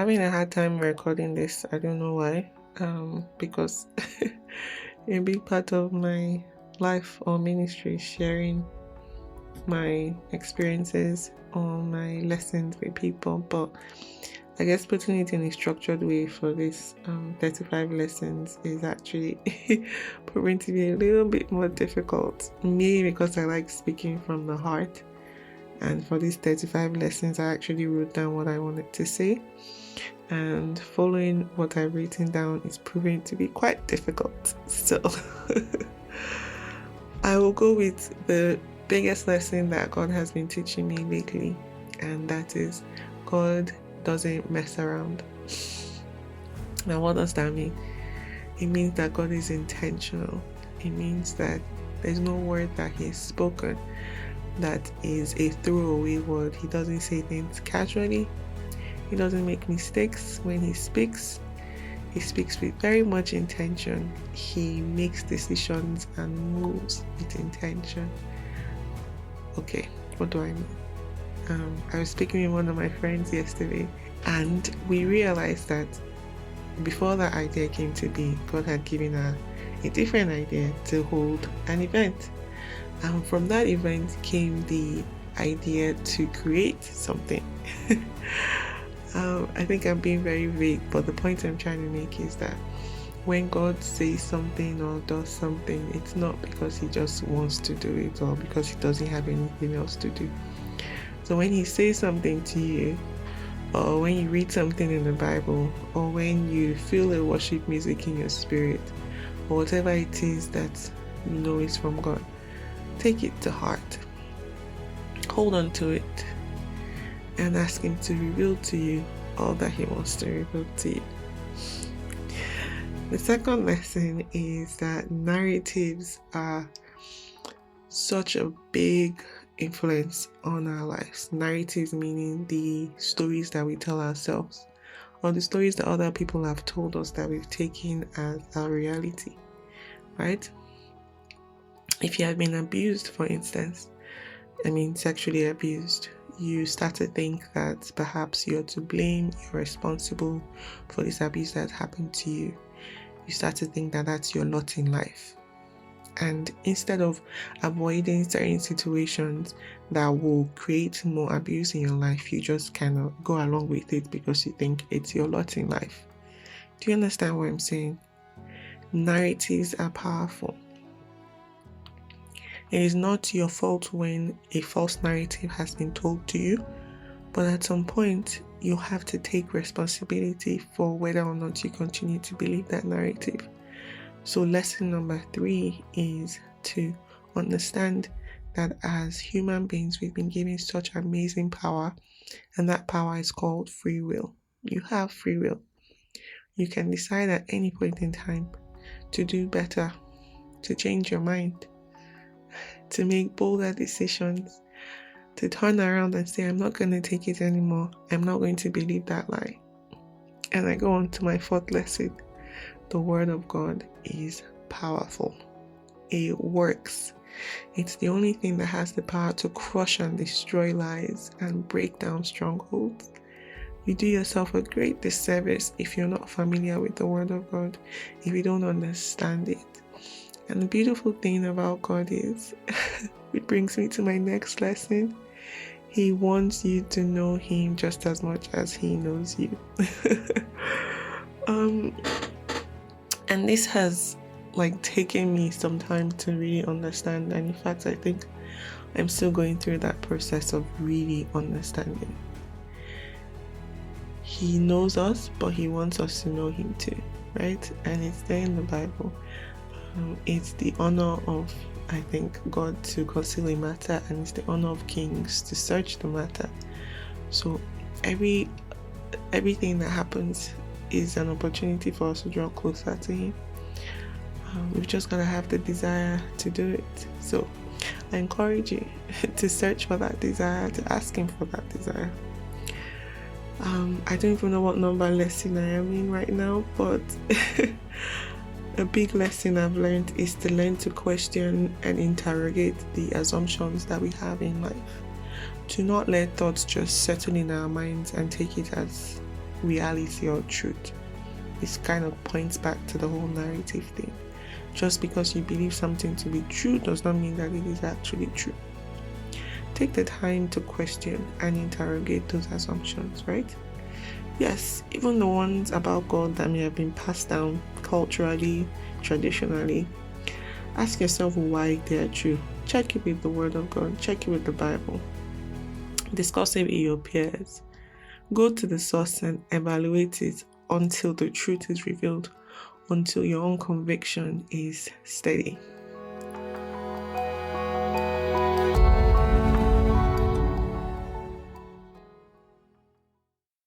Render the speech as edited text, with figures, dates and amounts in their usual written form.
having a hard time recording this. I don't know why. Because a big part of my life or ministry is sharing my experiences or my lessons with people, but I guess putting it in a structured way for this 35 lessons is actually proving to be a little bit more difficult. Maybe because I like speaking from the heart, and for these 35 lessons I actually wrote down what I wanted to say, and following what I've written down is proving to be quite difficult. So I will go with the biggest lesson that God has been teaching me lately, and that is God doesn't mess around. Now, what does that mean? It means that God is intentional. It means that there's no word that He has spoken that is a throwaway word. He doesn't say things casually. He doesn't make mistakes when He speaks. He speaks with very much intention. He makes decisions and moves with intention. Okay, what do I mean? I was speaking with one of my friends yesterday, and we realized that before that idea came to be, God had given her a different idea to hold an event. And from that event came the idea to create something. I think I'm being very vague, but the point I'm trying to make is that when God says something or does something, it's not because He just wants to do it or because He doesn't have anything else to do. So when He says something to you, or when you read something in the Bible, or when you feel a worship music in your spirit, or whatever it is that you know is from God, take it to heart. Hold on to it and ask Him to reveal to you all that He wants to reveal to you. The second lesson is that narratives are such a big influence on our lives. Narratives meaning the stories that we tell ourselves, or the stories that other people have told us that we've taken as our reality, right? If you have been abused, for instance, sexually abused, you start to think that perhaps you're to blame, you're responsible for this abuse that happened to you. You start to think that that's your lot in life. And instead of avoiding certain situations that will create more abuse in your life, you just kind of go along with it because you think it's your lot in life. Do you understand what I'm saying? Narratives are powerful. It is not your fault when a false narrative has been told to you, but at some point, you have to take responsibility for whether or not you continue to believe that narrative. So lesson number 3 is to understand that as human beings, we've been given such amazing power, and that power is called free will. You have free will. You can decide at any point in time to do better, to change your mind, to make bolder decisions, to turn around and say, I'm not going to take it anymore. I'm not going to believe that lie. And I go on to my 4th lesson. The Word of God is powerful. It works. It's the only thing that has the power to crush and destroy lies and break down strongholds. You do yourself a great disservice if you're not familiar with the Word of God, if you don't understand it. And the beautiful thing about God is, it brings me to my next lesson. He wants you to know Him just as much as He knows you. And this has taken me some time to really understand, and in fact I think I'm still going through that process of really understanding. He knows us, but He wants us to know Him too, right? And it's there in the Bible. It's the honor of, I think, God to conceal a matter, and it's the honor of kings to search the matter. So everything that happens is an opportunity for us to draw closer to Him. We've just got to have the desire to do it. So I encourage you to search for that desire, to ask Him for that desire. I don't even know what number lesson I am in right now, but a big lesson I've learned is to learn to question and interrogate the assumptions that we have in life. To not let thoughts just settle in our minds and take it as reality or truth. This kind of points back to the whole narrative thing. Just because you believe something to be true does not mean that it is actually true. Take the time to question and interrogate those assumptions, right? Yes, even the ones about God that may have been passed down culturally, traditionally. Ask yourself why they are true. Check it with the Word of God. Check it with the Bible. Discuss it with your peers. Go to the source and evaluate it until the truth is revealed, until your own conviction is steady.